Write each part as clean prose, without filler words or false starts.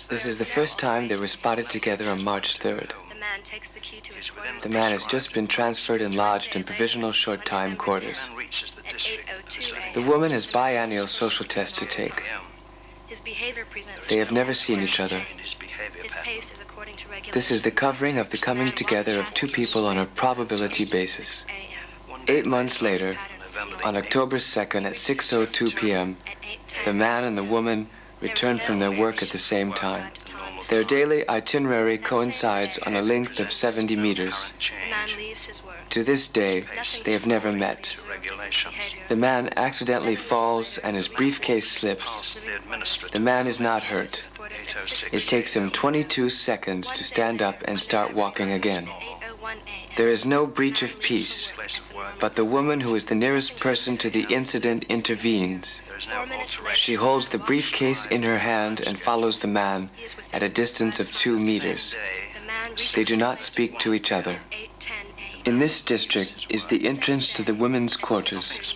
This is the first time they were spotted together on March 3rd. The man has just been transferred and lodged in provisional short-time quarters. The woman has biennial social tests to take. They have never seen each other. This is the covering of the coming together of two people on a probability basis. 8 months later, on October 2nd at 6:02 p.m., the man and the woman return from their work at the same time. Their daily itinerary coincides on a length of 70 meters. To this day, they have never met. The man accidentally falls and his briefcase slips. The man is not hurt. It takes him 22 seconds to stand up and start walking again. There is no breach of peace, but the woman who is the nearest person to the incident intervenes. She holds the briefcase in her hand and follows the man at a distance of 2 meters. They do not speak to each other. In this district is the entrance to the women's quarters.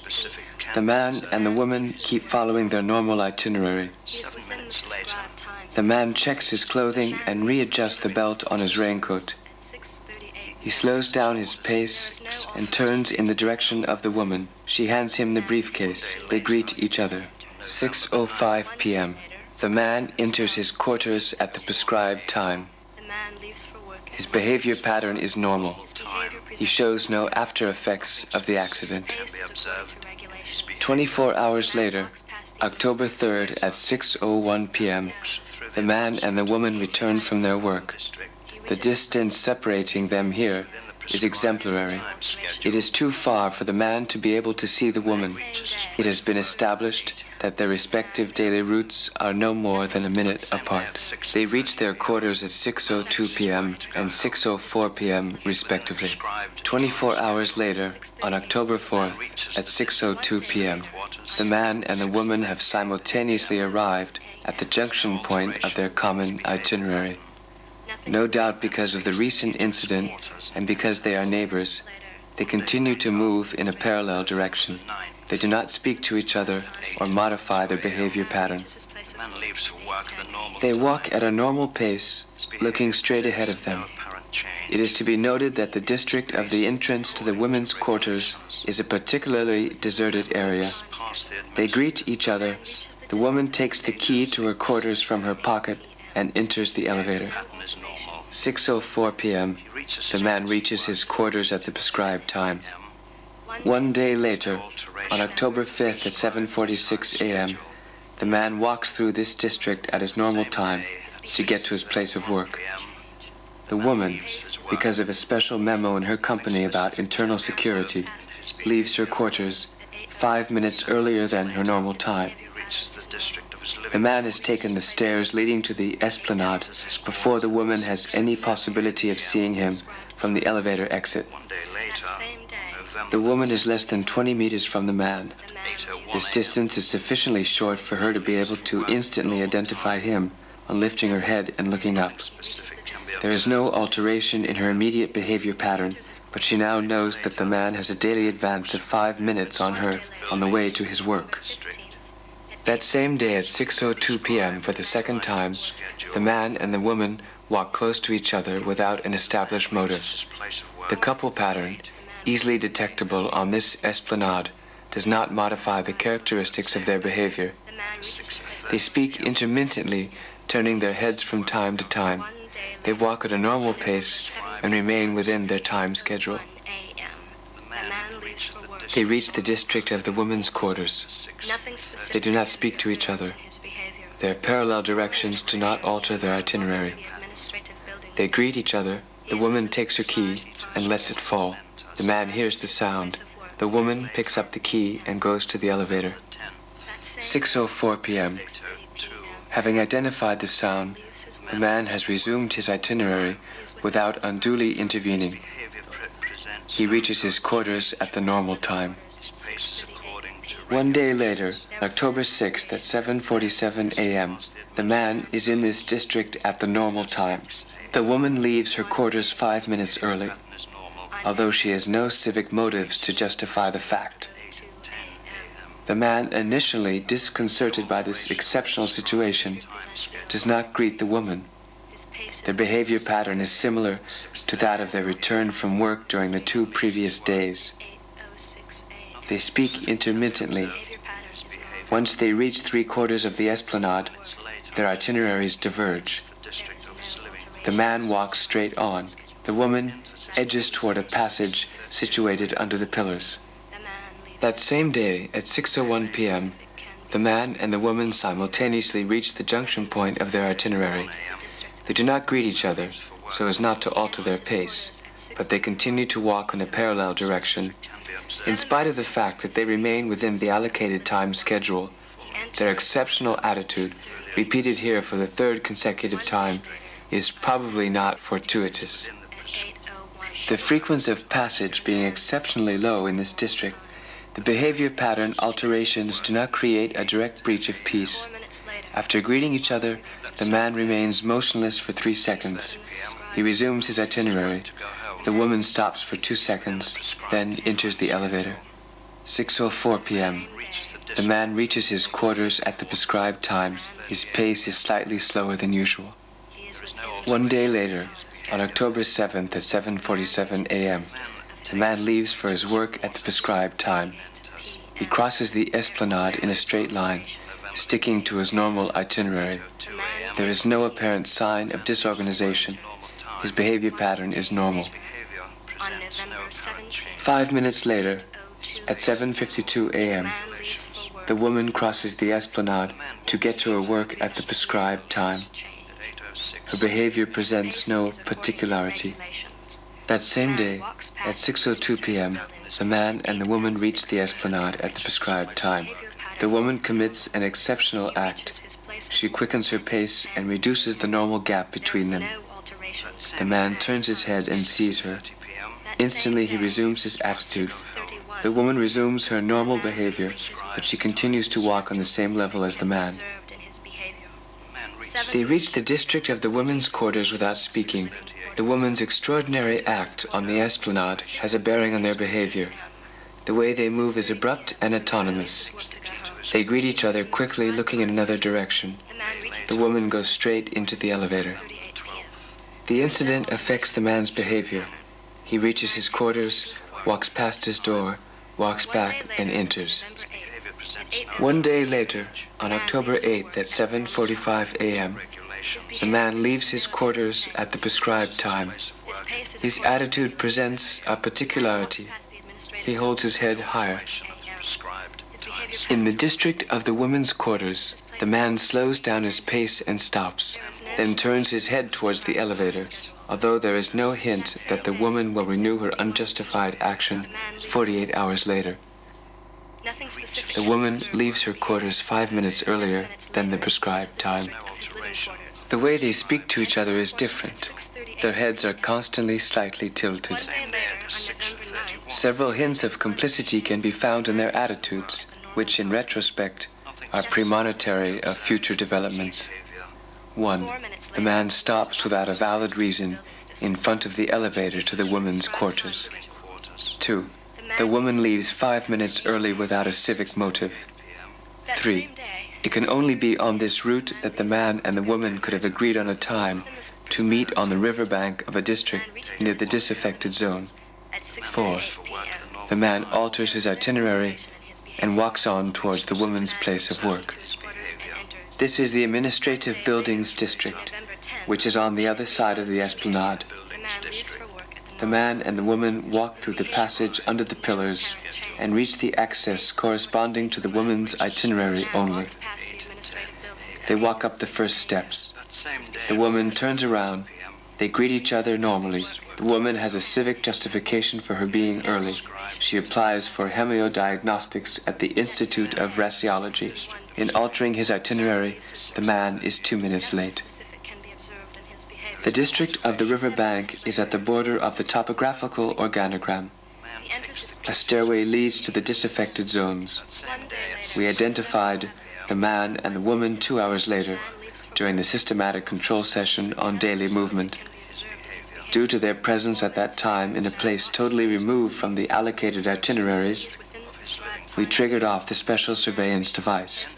The man and the woman keep following their normal itinerary. The man checks his clothing and readjusts the belt on his raincoat. He slows down his pace and turns in the direction of the woman. She hands him the briefcase. They greet each other. 6:05 p.m. The man enters his quarters at the prescribed time. His behavior pattern is normal. He shows no after effects of the accident. 24 hours later, October 3rd at 6:01 p.m., the man and the woman return from their work. The distance separating them here is exemplary. It is too far for the man to be able to see the woman. It has been established that their respective daily routes are no more than a minute apart. They reach their quarters at 6:02 p.m. and 6:04 p.m. respectively. 24 hours later, on October 4th at 6:02 p.m., the man and the woman have simultaneously arrived at the junction point of their common itinerary. No doubt because of the recent incident and because they are neighbors, they continue to move in a parallel direction. They do not speak to each other or modify their behavior pattern. They walk at a normal pace, looking straight ahead of them. It is to be noted that the district of the entrance to the women's quarters is a particularly deserted area. They greet each other. The woman takes the key to her quarters from her pocket and enters the elevator. 6:04 p.m., the man reaches his quarters at the prescribed time. 1 day later, on October 5th at 7:46 a.m., the man walks through this district at his normal time to get to his place of work. The woman, because of a special memo in her company about internal security, leaves her quarters 5 minutes earlier than her normal time. The man has taken the stairs leading to the esplanade before the woman has any possibility of seeing him from the elevator exit. The woman is less than 20 meters from the man. This distance is sufficiently short for her to be able to instantly identify him on lifting her head and looking up. There is no alteration in her immediate behavior pattern, but she now knows that the man has a daily advance of 5 minutes on her on the way to his work. That same day at 6:02 p.m. for the second time, the man and the woman walk close to each other without an established motive. The couple pattern, easily detectable on this esplanade, does not modify the characteristics of their behavior. They speak intermittently, turning their heads from time to time. They walk at a normal pace and remain within their time schedule. They reach the district of the women's quarters. They do not speak to each other. Their parallel directions do not alter their itinerary. They greet each other. The woman takes her key and lets it fall. The man hears the sound. The woman picks up the key and goes to the elevator. 6:04 p.m. Having identified the sound, the man has resumed his itinerary without unduly intervening. He reaches his quarters at the normal time. 1 day later, October 6th at 7:47 a.m., the man is in this district at the normal time. The woman leaves her quarters 5 minutes early, although she has no civic motives to justify the fact. The man, initially disconcerted by this exceptional situation, does not greet the woman. Their behavior pattern is similar to that of their return from work during the 2 previous days. They speak intermittently. Once they reach 3/4 of the esplanade, their itineraries diverge. The man walks straight on. The woman edges toward a passage situated under the pillars. That same day, at 6:01 p.m., the man and the woman simultaneously reach the junction point of their itinerary. They do not greet each other, so as not to alter their pace, but they continue to walk in a parallel direction. In spite of the fact that they remain within the allocated time schedule, their exceptional attitude, repeated here for the 3rd consecutive time, is probably not fortuitous. The frequency of passage being exceptionally low in this district, the behavior pattern alterations do not create a direct breach of peace. After greeting each other, the man remains motionless for 3 seconds. He resumes his itinerary. The woman stops for 2 seconds, then enters the elevator. 6:04 p.m. The man reaches his quarters at the prescribed time. His pace is slightly slower than usual. 1 day later, on October 7th at 7:47 a.m., the man leaves for his work at the prescribed time. He crosses the esplanade in a straight line, sticking to his normal itinerary. There is no apparent sign of disorganization. His behavior pattern is normal. 5 minutes later, at 7:52 a.m., the woman crosses the esplanade to get to her work at the prescribed time. Her behavior presents no particularity. That same day, at 6:02 p.m., the man and the woman reach the esplanade at the prescribed time. The woman commits an exceptional act. She quickens her pace and reduces the normal gap between them. The man turns his head and sees her. Instantly he resumes his attitude. The woman resumes her normal behavior, but she continues to walk on the same level as the man. They reach the district of the women's quarters without speaking. The woman's extraordinary act on the esplanade has a bearing on their behavior. The way they move is abrupt and autonomous. They greet each other quickly, looking in another direction. The woman goes straight into the elevator. The incident affects the man's behavior. He reaches his quarters, walks past his door, walks back, and enters. 1 day later, on October 8th at 7:45 a.m., the man leaves his quarters at the prescribed time. His attitude presents a particularity. He holds his head higher. In the district of the women's quarters, the man slows down his pace and stops, then turns his head towards the elevator, although there is no hint that the woman will renew her unjustified action 48 hours later. The woman leaves her quarters 5 minutes earlier than the prescribed time. The way they speak to each other is different. Their heads are constantly slightly tilted. Several hints of complicity can be found in their attitudes, which in retrospect are premonitory of future developments. 1. The man stops without a valid reason in front of the elevator to the women's quarters. 2. The woman leaves 5 minutes early without a civic motive. 3. It can only be on this route that the man and the woman could have agreed on a time to meet on the riverbank of a district near the disaffected zone. 4. The man alters his itinerary and walks on towards the woman's place of work. This is the administrative buildings district, which is on the other side of the esplanade. The man and the woman walk through the passage under the pillars and reach the access corresponding to the woman's itinerary only. They walk up the first steps. The woman turns around. They greet each other normally. The woman has a civic justification for her being early. She applies for hemodiagnostics at the Institute of Raciology. In altering his itinerary, the man is 2 minutes late. The district of the river bank is at the border of the topographical organogram. A stairway leads to the disaffected zones. We identified the man and the woman 2 hours later during the systematic control session on daily movement. Due to their presence at that time in a place totally removed from the allocated itineraries, we triggered off the special surveillance device,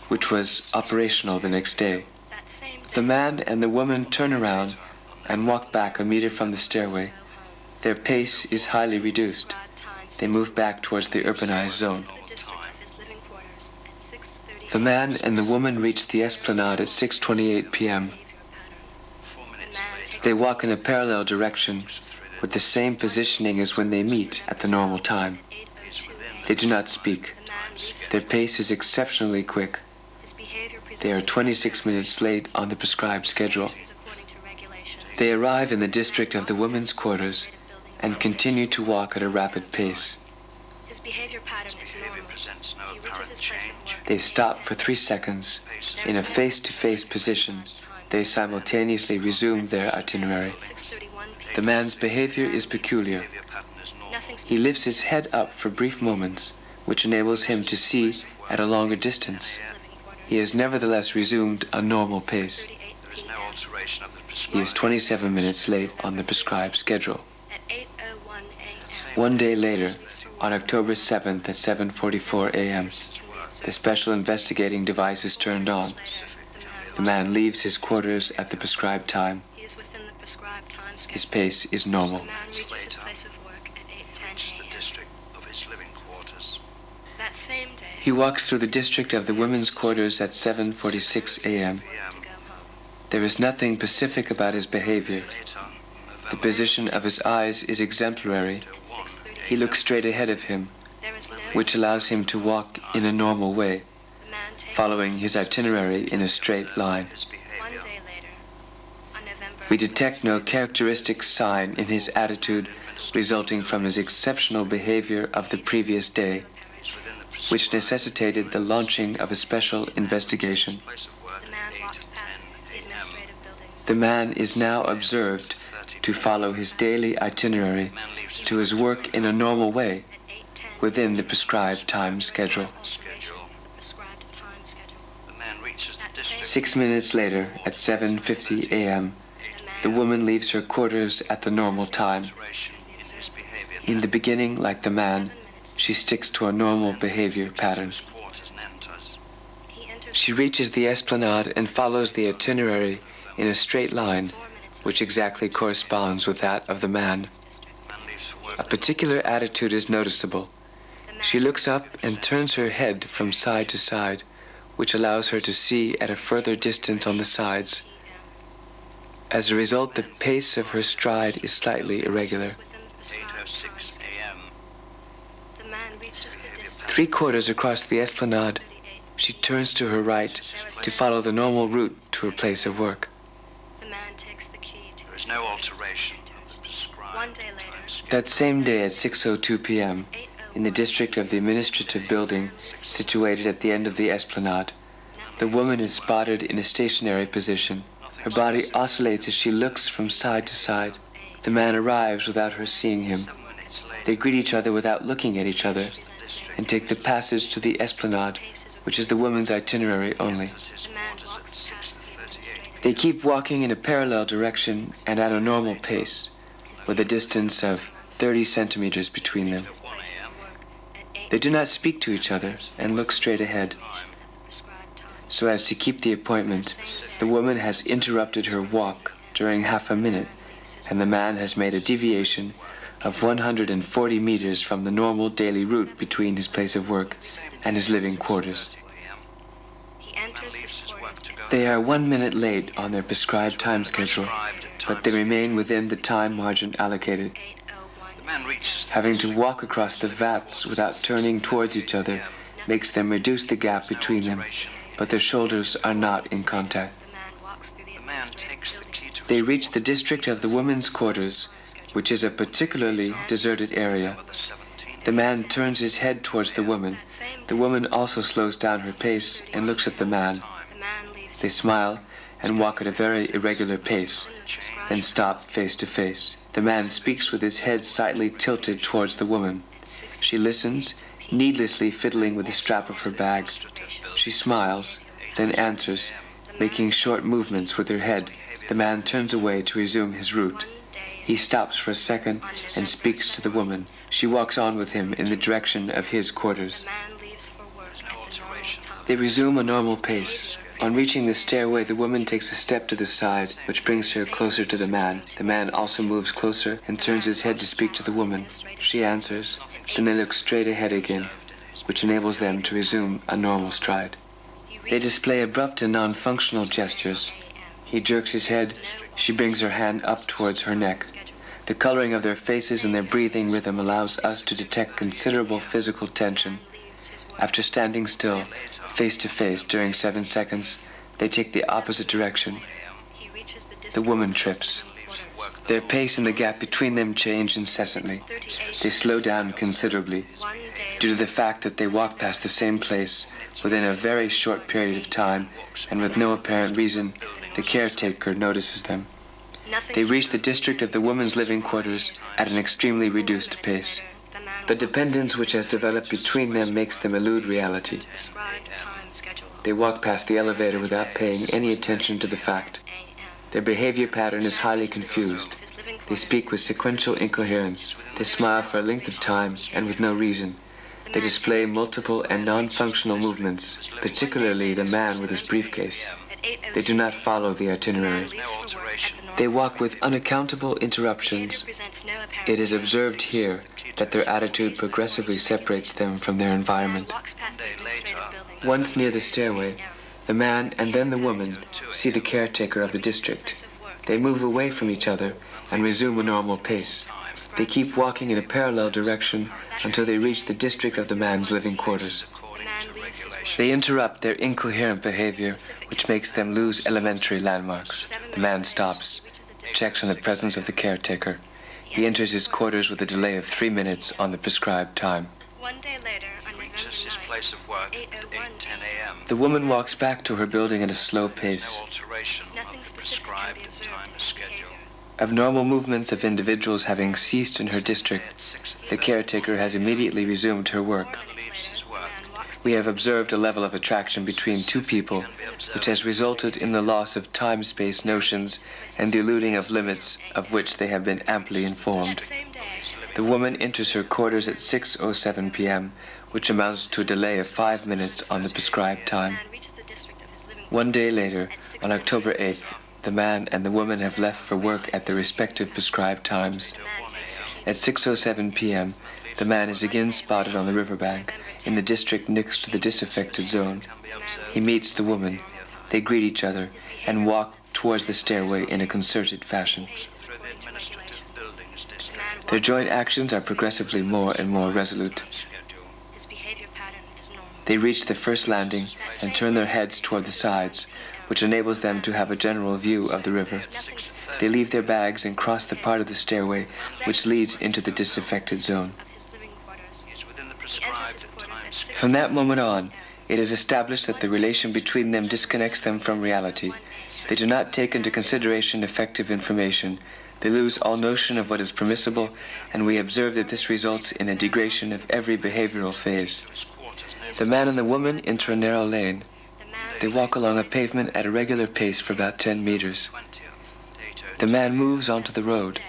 which was operational the next day. The man and the woman turn around and walk back a meter from the stairway. Their pace is highly reduced. They move back towards the urbanized zone. The man and the woman reach the esplanade at 6:28 p.m. They walk in a parallel direction with the same positioning as when they meet at the normal time. They do not speak. Their pace is exceptionally quick. They are 26 minutes late on the prescribed schedule. They arrive in the district of the women's quarters and continue to walk at a rapid pace. His behavior pattern is normal. He reaches his place of work. They stop for 3 seconds. In a face-to-face position, they simultaneously resume their itinerary. The man's behavior is peculiar. He lifts his head up for brief moments, which enables him to see at a longer distance. He has nevertheless resumed a normal pace. He is 27 minutes late on the prescribed schedule. 1 day later, on October 7th at 7:44 a.m., the special investigating device is turned on. The man leaves his quarters at the prescribed time. His pace is normal. The man reaches his place of work at 8:10 a.m. That same day, He walks through the district of the women's quarters at 7:46 a.m. There is nothing pacific about his behavior. The position of his eyes is exemplary. He looks straight ahead of him, which allows him to walk in a normal way, following his itinerary in a straight line. 1 day later, on November We detect no characteristic sign in his attitude resulting from his exceptional behavior of the previous day, which necessitated the launching of a special investigation. the man walks past the administrative buildings. The man is now observed to follow his daily itinerary to his work in a normal way At 8:10, within the prescribed time schedule. the prescribed time schedule. That same 6 minutes later, at 7:50 a.m., the woman leaves her quarters at the normal time. In the beginning, like the man, she sticks to a normal behavior pattern. he enters She reaches the esplanade and follows the itinerary in a straight line, 4 minutes which exactly corresponds with that of the man. district. A particular attitude is noticeable. The man She looks up and turns her head from side to side, which allows her to see at a further distance on the sides. As a result, the pace of her stride is slightly irregular. within the prescribed time schedule. The man reaches the district. 3/4 across the esplanade, she turns to her right to follow the normal route to her place of work. The man takes the key to There is no alteration of the prescribed 1 day later, That same day at 6:02 p.m., in the district of the administrative building situated at the end of the esplanade, the woman is spotted in a stationary position. Her body oscillates as she looks from side to side. The man arrives without her seeing him. They greet each other without looking at each other and take the passage to the esplanade, which is the woman's itinerary only. the man walks past the administrative. They keep walking in a parallel direction and at a normal pace, with a distance of 30 centimeters between them. His place of work at 8 They do not speak to each other and look straight ahead. of the prescribed time. So as to keep the appointment, the woman has interrupted her walk during half a minute, and the man has made a deviation of 140 meters from the normal daily route between his place of work and his living quarters. He enters his quarters at They are 1 minute late on their prescribed time schedule, but they remain within the time margin allocated. 8:01. The man reaches the Having to walk across the vats without turning towards each other makes them reduce the gap between them, but their shoulders are not in contact. The man walks through the The man administrative takes the buildings. key to They reach the district of the women's quarters, which is a particularly deserted area. the 17th. The man turns his head towards the woman. That same The woman also slows down her pace and looks at the man. the man leaves They smile and walk at a very irregular pace, within the prescribed then stop face to face. The man speaks with his head slightly tilted towards the woman. at 6 She listens, needlessly fiddling with the strap of her bag. She smiles, then answers, making short movements with her head. The man turns away to resume his route. 1 day He stops for a second and speaks to the woman. She walks on with him in the direction of his quarters. The man leaves for work at the normal time. They resume a normal pace. On reaching the stairway, the woman takes a step to the side, which brings her closer to the man. The man also moves closer and turns his head to speak to the woman. She answers. Then they look straight ahead again, which enables them to resume a normal stride. They display abrupt and non-functional gestures. He jerks his head. She brings her hand up towards her neck. The coloring of their faces and their breathing rhythm allows us to detect considerable physical tension. After standing still, face to face during 7 seconds, they take the opposite direction. The woman trips. Their pace and the gap between them change incessantly. They slow down considerably due to the fact that they walk past the same place within a very short period of time, and with no apparent reason, the caretaker notices them. They reach the district of the woman's living quarters at an extremely reduced pace. The dependence which has developed between them makes them elude reality. They walk past the elevator without paying any attention to the fact. Their behavior pattern is highly confused. They speak with sequential incoherence. They smile for a length of time and with no reason. They display multiple and non-functional movements, particularly the man with his briefcase. They do not follow the itinerary. They walk with unaccountable interruptions. It is observed here that their attitude progressively separates them from their environment. Once near the stairway, the man and then the woman see the caretaker of the district. They move away from each other and resume a normal pace. They keep walking in a parallel direction until they reach the district of the man's living quarters. They interrupt their incoherent behavior, which makes them lose elementary landmarks. The man stops, checks on the presence of the caretaker. He enters his quarters with a delay of 3 minutes on the prescribed time. 1 day later, on November Reaches his place of work at 8:10 a.m. The woman walks back to her building at a slow No pace. alteration nothing of the specific can be prescribed observed time in schedule. behavior. Abnormal movements of individuals having ceased in her district, the caretaker has immediately resumed her work. Leaves his work. We have observed a level of attraction between two people, which has resulted in the loss of time-space notions and the eluding of limits of which they have been amply informed. That same day, The woman enters her quarters at 6:07 p.m., which amounts to a delay of 5 minutes on the prescribed time. man reaches the district of his living 1 day later, at 6:30 on October 8th, the man and the woman have left for work at their respective prescribed times. The man takes the key At 6:07 p.m., the man is again spotted on the riverbank, in the district next to the disaffected zone. He meets the woman. They greet each other and walk towards the stairway in a concerted fashion. Through the administrative buildings district. Their joint actions are progressively more and more resolute. Schedule. His behavior pattern is normal. They reach the first landing and turn their heads toward the sides, which enables them to have a general view of the river. Nothing specific They leave their bags and cross the part of the stairway which leads into the disaffected zone. of his living quarters. He is within the He enters his prescribed quarters time at schedule. From that moment on, it is established that the relation between them disconnects them from reality. They do not take into consideration effective information. They lose all notion of what is permissible, and we observe that this results in a degradation of every behavioral phase. His quarters near The man and the woman enter a narrow lane. The man They walk along a pavement at a regular pace for about 10 meters. 20th, The man moves onto the road.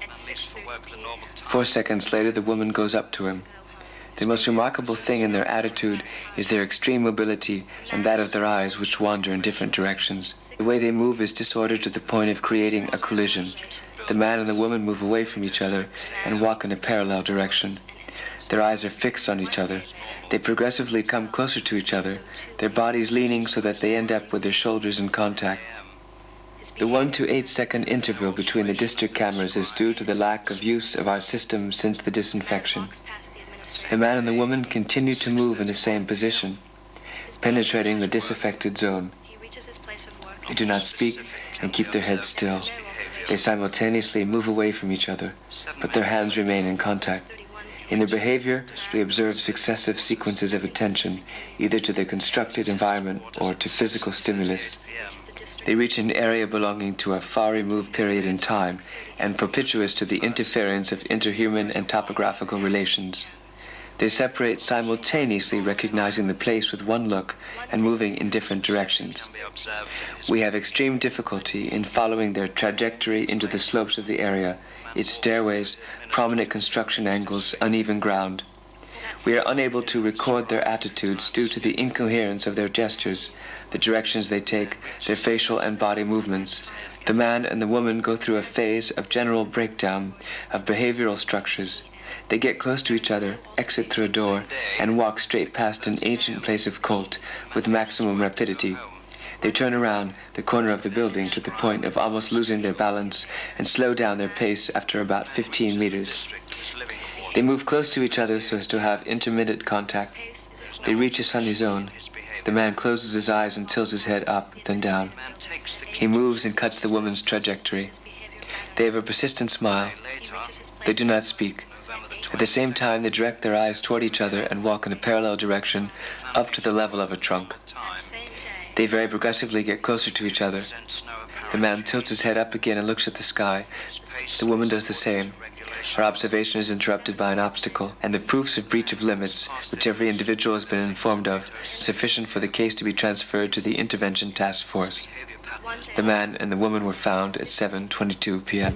at leaves for 6:30 work at the normal time. 4 seconds later, the woman goes up to him. The most remarkable thing in their attitude is their extreme mobility and that of their eyes, which wander in different directions. The way they move is disordered to the point of creating a collision. The man and the woman move away from each other and walk in a parallel direction. Their eyes are fixed on each other. They progressively come closer to each other, their bodies leaning so that they end up with their shoulders in contact. The 1 to 8 second interval between the district cameras is due to the lack of use of our system since the disinfection. walks past the administrator. The man and the woman continue to move in the same position, penetrating the disaffected zone. He reaches his place of work. They do not speak and keep their heads still. They simultaneously move away from each other, but their hands remain in contact. In their behavior, we observe successive sequences of attention, either to the constructed environment or to physical stimulus. They reach an area belonging to a far-removed period in time and propitious to the interference of interhuman and topographical relations. They separate simultaneously, recognizing the place with one look and moving in different directions. We have extreme difficulty in following their trajectory into the slopes of the area, its stairways, prominent construction angles, uneven ground. We are unable to record their attitudes due to the incoherence of their gestures, the directions they take, their facial and body movements. The man and the woman go through a phase of general breakdown of behavioral structures. They get close to each other, exit through a door, and walk straight past an ancient place of cult with maximum rapidity. They turn around the corner of the building to the point of almost losing their balance and slow down their pace after about 15 meters. They move close to each other so as to have intermittent contact. They reach a sunny zone. The man closes his eyes and tilts his head up, then down. He moves and cuts the woman's trajectory. They have a persistent smile. They do not speak. At the same time, they direct their eyes toward each other and walk in a parallel direction up to the level of a trunk. They very progressively get closer to each other. The man tilts his head up again and looks at the sky. The woman does the same. Her observation is interrupted by an obstacle, and the proofs of breach of limits, which every individual has been informed of, sufficient for the case to be transferred to the Intervention Task Force. The man and the woman were found at 7:22 p.m.